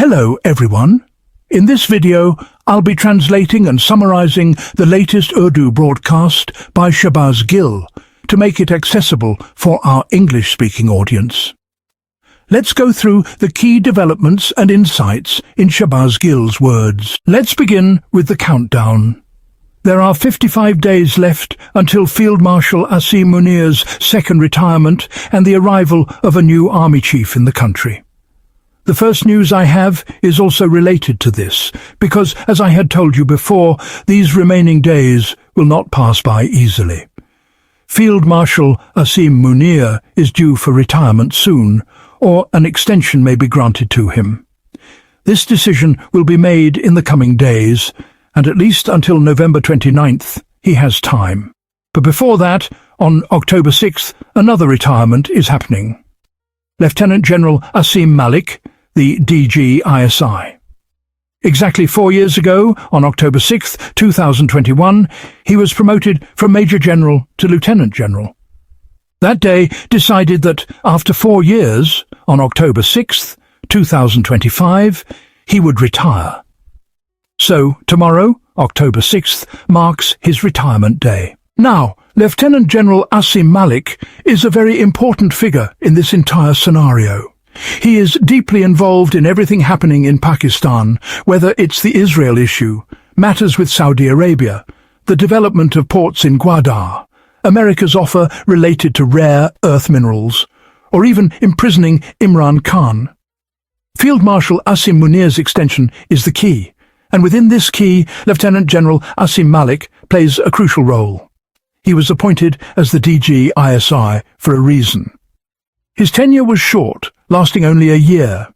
Hello everyone. In this video, I'll be translating and summarizing the latest Urdu broadcast by Shahbaz Gill to make it accessible for our English-speaking audience. Let's go through the key developments and insights in Shahbaz Gill's words. Let's begin with the countdown. There are 55 days left until Field Marshal Asim Munir's second retirement and the arrival of a new army chief in the country. The first news I have is also related to this, because, as I had told you before, these remaining days will not pass by easily. Field Marshal Asim Munir is due for retirement soon, or an extension may be granted to him. This decision will be made in the coming days, and at least until November 29th, he has time. But before that, on October 6th, another retirement is happening. Lieutenant General Asim Malik, the DG ISI. Exactly 4 years ago, on October 6, 2021, he was promoted from Major General to Lieutenant General. That day decided that after 4 years, on October 6, 2025, he would retire. So, tomorrow, October 6th, marks his retirement day. Now, Lieutenant General Asim Malik is a very important figure in this entire scenario. He is deeply involved in everything happening in Pakistan, whether it's the Israel issue, matters with Saudi Arabia, the development of ports in Gwadar, America's offer related to rare earth minerals, or even imprisoning Imran Khan. Field Marshal Asim Munir's extension is the key, and within this key, Lieutenant General Asim Malik plays a crucial role. He was appointed as the DG ISI for a reason. His tenure was short, lasting only a year.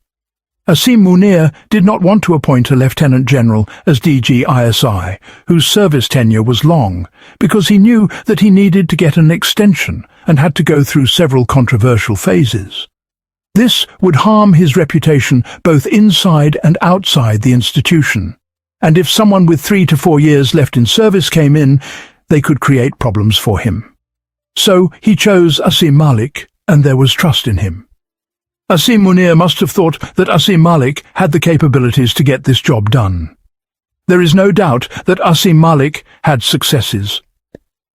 Asim Munir did not want to appoint a lieutenant general as DG ISI, whose service tenure was long, because he knew that he needed to get an extension and had to go through several controversial phases. This would harm his reputation both inside and outside the institution, and if someone with 3 to 4 years left in service came in, they could create problems for him. So he chose Asim Malik, and there was trust in him. Asim Munir must have thought that Asim Malik had the capabilities to get this job done. There is no doubt that Asim Malik had successes.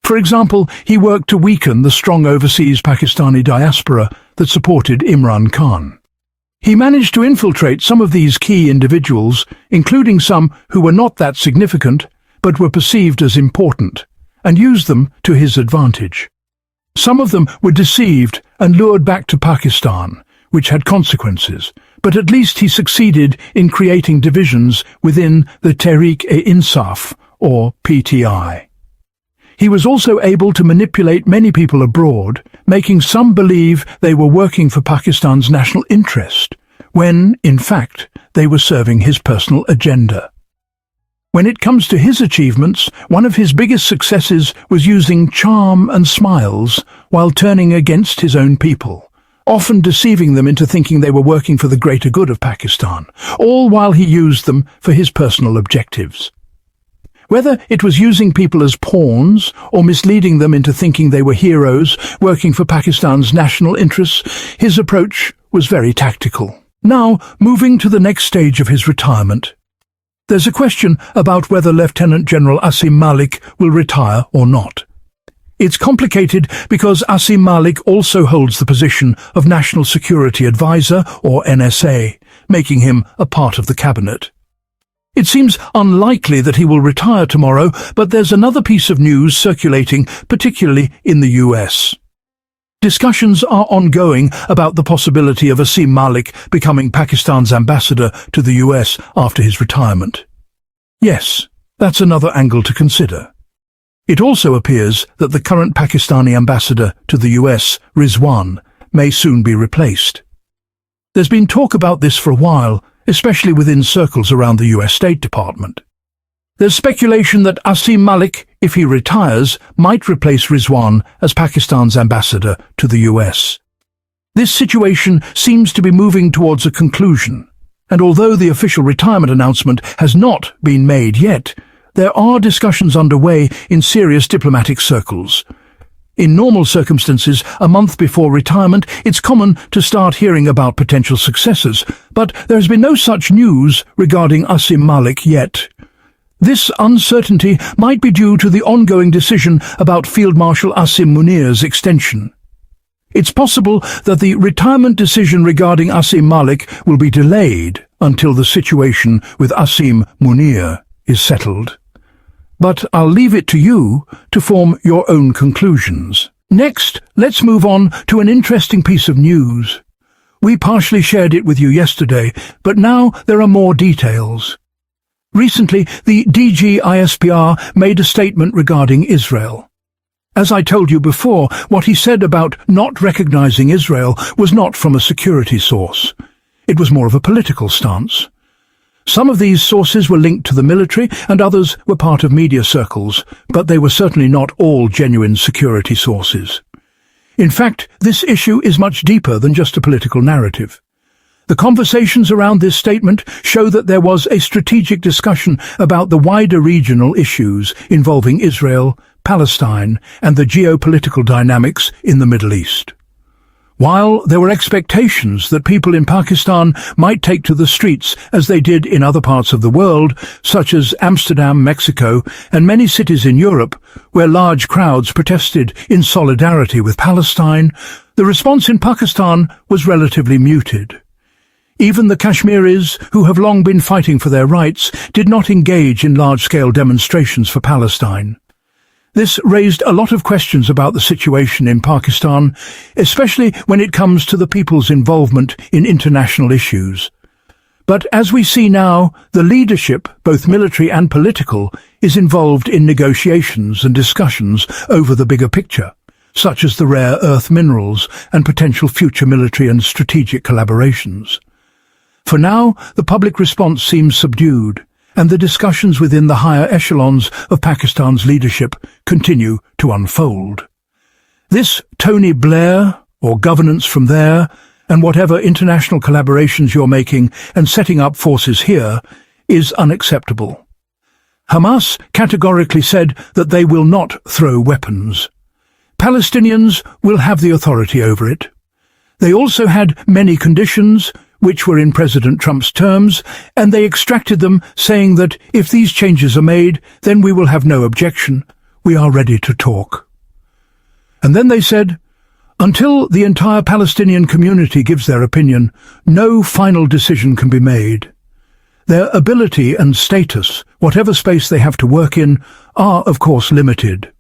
For example, he worked to weaken the strong overseas Pakistani diaspora that supported Imran Khan. He managed to infiltrate some of these key individuals, including some who were not that significant, but were perceived as important, and used them to his advantage. Some of them were deceived and lured back to Pakistan, which had consequences, but at least he succeeded in creating divisions within the Tehreek-e-Insaf, or PTI. He was also able to manipulate many people abroad, making some believe they were working for Pakistan's national interest, when, in fact, they were serving his personal agenda. When it comes to his achievements, one of his biggest successes was using charm and smiles while turning against his own people, often deceiving them into thinking they were working for the greater good of Pakistan, all while he used them for his personal objectives. Whether it was using people as pawns or misleading them into thinking they were heroes working for Pakistan's national interests, his approach was very tactical. Now, moving to the next stage of his retirement. There's a question about whether Lieutenant General Asim Malik will retire or not. It's complicated because Asim Malik also holds the position of National Security Advisor, or NSA, making him a part of the cabinet. It seems unlikely that he will retire tomorrow, but there's another piece of news circulating, particularly in the US. Discussions are ongoing about the possibility of Asim Malik becoming Pakistan's ambassador to the US after his retirement. Yes, that's another angle to consider. It also appears that the current Pakistani ambassador to the US, Rizwan, may soon be replaced. There's been talk about this for a while, especially within circles around the US State Department. There's speculation that Asim Malik, if he retires, might replace Rizwan as Pakistan's ambassador to the US. This situation seems to be moving towards a conclusion, and although the official retirement announcement has not been made yet, there are discussions underway in serious diplomatic circles. In normal circumstances, a month before retirement, it's common to start hearing about potential successors, but there has been no such news regarding Malik yet. This uncertainty might be due to the ongoing decision about Field Marshal Munir's extension. It's possible that the retirement decision regarding Malik will be delayed until the situation with Munir is settled. But I'll leave it to you to form your own conclusions. Next, let's move on to an interesting piece of news. We partially shared it with you yesterday, but now there are more details. Recently, the DG ISPR made a statement regarding Israel. As I told you before, what he said about not recognizing Israel was not from a security source. It was more of a political stance. Some of these sources were linked to the military and others were part of media circles, but they were certainly not all genuine security sources. In fact, this issue is much deeper than just a political narrative. The conversations around this statement show that there was a strategic discussion about the wider regional issues involving Israel, Palestine, and the geopolitical dynamics in the Middle East. While there were expectations that people in Pakistan might take to the streets as they did in other parts of the world, such as Amsterdam, Mexico, and many cities in Europe, where large crowds protested in solidarity with Palestine, the response in Pakistan was relatively muted. Even the Kashmiris, who have long been fighting for their rights, did not engage in large-scale demonstrations for Palestine. This raised a lot of questions about the situation in Pakistan, especially when it comes to the people's involvement in international issues. But as we see now, the leadership, both military and political, is involved in negotiations and discussions over the bigger picture, such as the rare earth minerals and potential future military and strategic collaborations. For now, the public response seems subdued, and the discussions within the higher echelons of Pakistan's leadership continue to unfold. This Tony Blair, or governance from there, and whatever international collaborations you're making and setting up forces here, is unacceptable. Hamas categorically said that they will not throw weapons. Palestinians will have the authority over it. They also had many conditions, which were in President Trump's terms, and they extracted them, saying that if these changes are made, then we will have no objection. We are ready to talk. And then they said, until the entire Palestinian community gives their opinion, no final decision can be made. Their ability and status, whatever space they have to work in, are of course limited.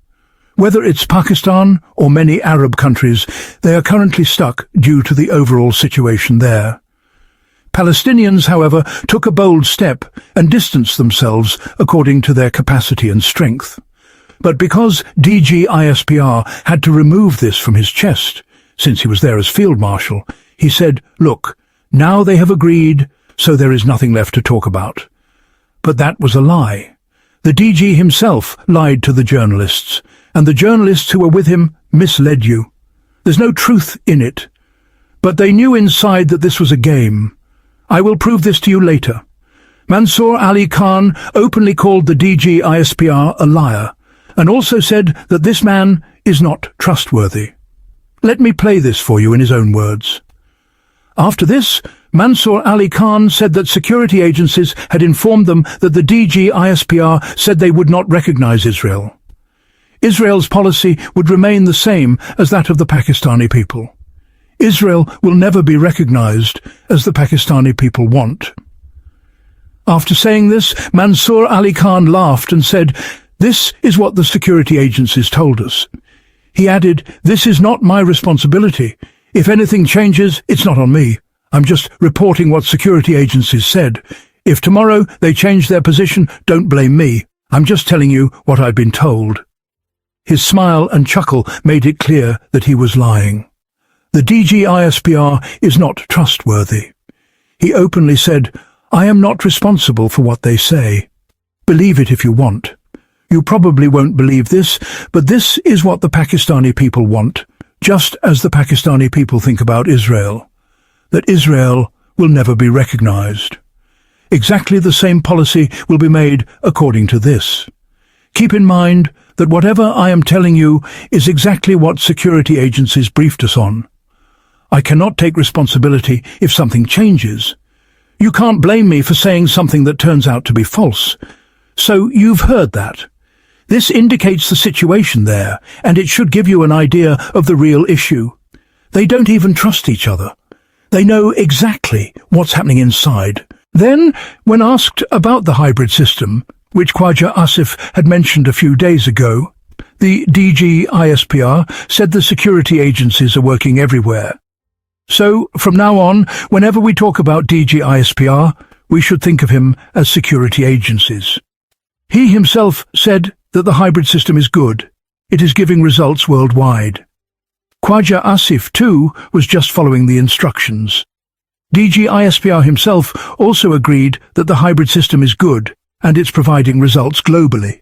Whether it's Pakistan or many Arab countries, they are currently stuck due to the overall situation there. Palestinians, however, took a bold step and distanced themselves according to their capacity and strength. But because DG ISPR had to remove this from his chest, since he was there as Field Marshal, he said, look, now they have agreed, so there is nothing left to talk about. But that was a lie. The DG himself lied to the journalists, and the journalists who were with him misled you. There's no truth in it. But they knew inside that this was a game. I will prove this to you later. Mansoor Ali Khan openly called the DG ISPR a liar, and also said that this man is not trustworthy. Let me play this for you in his own words. After this, Mansoor Ali Khan said that security agencies had informed them that the DG ISPR said they would not recognize Israel. Israel's policy would remain the same as that of the Pakistani people. Israel will never be recognized as the Pakistani people want. After saying this, Mansoor Ali Khan laughed and said, this is what the security agencies told us. He added, this is not my responsibility. If anything changes, it's not on me. I'm just reporting what security agencies said. If tomorrow they change their position, don't blame me. I'm just telling you what I've been told. His smile and chuckle made it clear that he was lying. The DG ISPR is not trustworthy. He openly said, I am not responsible for what they say. Believe it if you want. You probably won't believe this, but this is what the Pakistani people want, just as the Pakistani people think about Israel, that Israel will never be recognized. Exactly the same policy will be made according to this. Keep in mind, that whatever I am telling you is exactly what security agencies briefed us on. I cannot take responsibility if something changes. You can't blame me for saying something that turns out to be false. So you've heard that. This indicates the situation there, and it should give you an idea of the real issue. They don't even trust each other. They know exactly what's happening inside. Then, when asked about the hybrid system, which Khwaja Asif had mentioned a few days ago, the DG ISPR said the security agencies are working everywhere. So, from now on, whenever we talk about DG ISPR, we should think of him as security agencies. He himself said that the hybrid system is good. It is giving results worldwide. Khwaja Asif, too, was just following the instructions. DG ISPR himself also agreed that the hybrid system is good and it's providing results globally.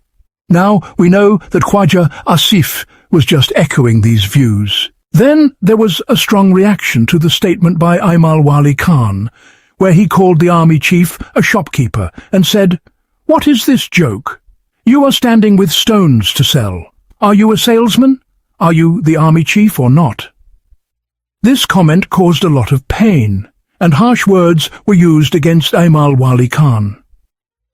Now we know that Khwaja Asif was just echoing these views. Then there was a strong reaction to the statement by Imran Wali Khan, where he called the army chief a shopkeeper and said, "What is this joke? You are standing with stones to sell. Are you a salesman? Are you the army chief or not?" This comment caused a lot of pain, and harsh words were used against Imran Wali Khan.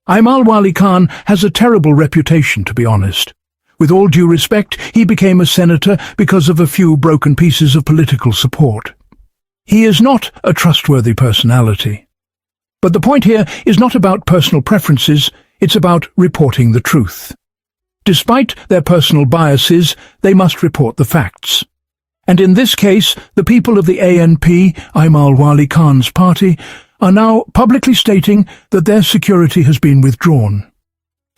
Imran Wali Khan has a terrible reputation, to be honest. With all due respect, he became a senator because of a few broken pieces of political support. He is not a trustworthy personality. But the point here is not about personal preferences, it's about reporting the truth. Despite their personal biases, they must report the facts. And in this case, the people of the ANP, Imran Wali Khan's party, are now publicly stating that their security has been withdrawn.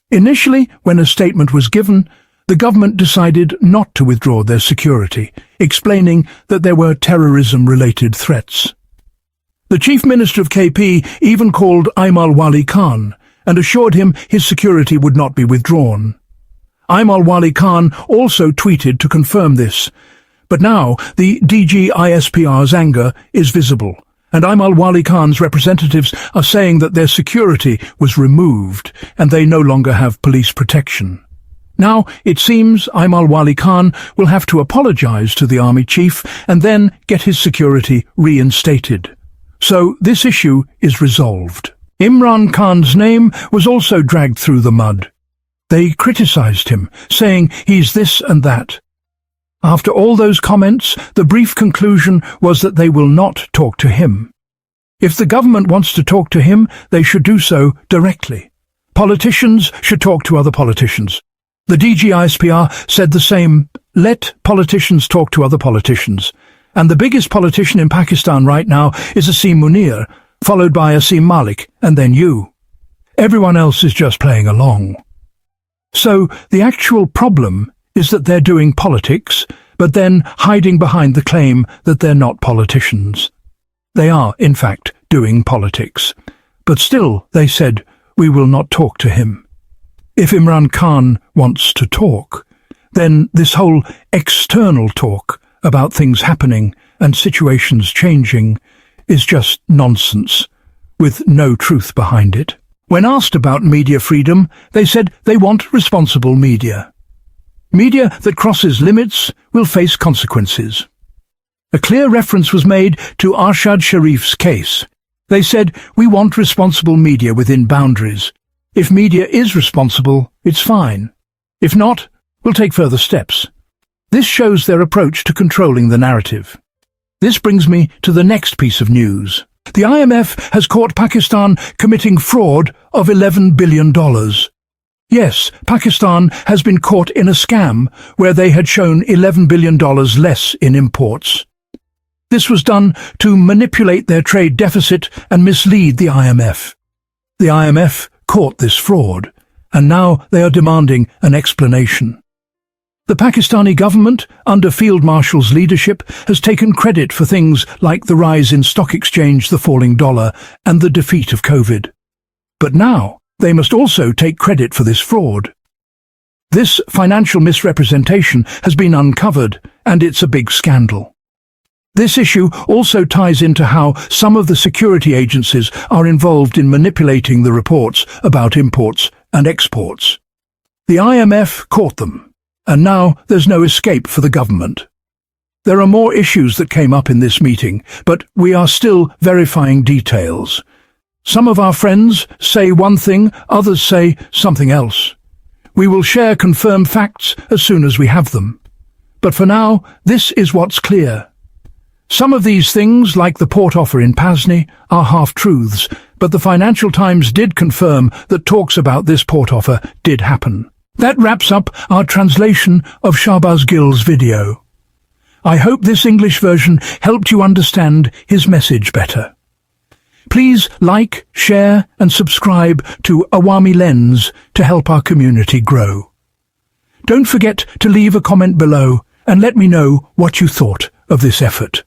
Initially, when a statement was given, the government decided not to withdraw their security, explaining that there were terrorism-related threats. The Chief Minister of KP even called Imran Wali Khan and assured him his security would not be withdrawn. Imran Wali Khan also tweeted to confirm this, but now the DG ISPR's anger is visible, and Imran Wali Khan's representatives are saying that their security was removed and they no longer have police protection. Now, it seems Imran Wali Khan will have to apologize to the army chief and then get his security reinstated. So this issue is resolved. Imran Khan's name was also dragged through the mud. They criticized him, saying he's this and that. After all those comments, the brief conclusion was that they will not talk to him. If the government wants to talk to him, they should do so directly. Politicians should talk to other politicians. The DG ISPR said the same, let politicians talk to other politicians. And the biggest politician in Pakistan right now is Asim Munir, followed by Asim Malik, and then you. Everyone else is just playing along. So the actual problem is that they're doing politics, but then hiding behind the claim that they're not politicians. They are, in fact, doing politics. But still, they said, we will not talk to him. If Imran Khan wants to talk, then this whole external talk about things happening and situations changing is just nonsense, with no truth behind it. When asked about media freedom, they said they want responsible media. Media that crosses limits will face consequences. A clear reference was made to Arshad Sharif's case. They said, we want responsible media within boundaries. If media is responsible, it's fine. If not, we'll take further steps. This shows their approach to controlling the narrative. This brings me to the next piece of news. The IMF has caught Pakistan committing fraud of $11 billion. Yes, Pakistan has been caught in a scam where they had shown $11 billion less in imports. This was done to manipulate their trade deficit and mislead the IMF. The IMF caught this fraud, and now they are demanding an explanation. The Pakistani government, under Field Marshal's leadership, has taken credit for things like the rise in stock exchange, the falling dollar, and the defeat of COVID. But now, they must also take credit for this fraud. This financial misrepresentation has been uncovered, and it's a big scandal. This issue also ties into how some of the security agencies are involved in manipulating the reports about imports and exports. The IMF caught them, And now there's no escape for the government. There are more issues that came up in this meeting, but we are still verifying details. Some of our friends say one thing, others say something else. We will share confirmed facts as soon as we have them. But for now, this is what's clear. Some of these things, like the port offer in Pasni, are half-truths, but the Financial Times did confirm that talks about this port offer did happen. That wraps up our translation of Shahbaz Gill's video. I hope this English version helped you understand his message better. Please like, share and subscribe to Awami Lens to help our community grow. Don't forget to leave a comment below and let me know what you thought of this effort.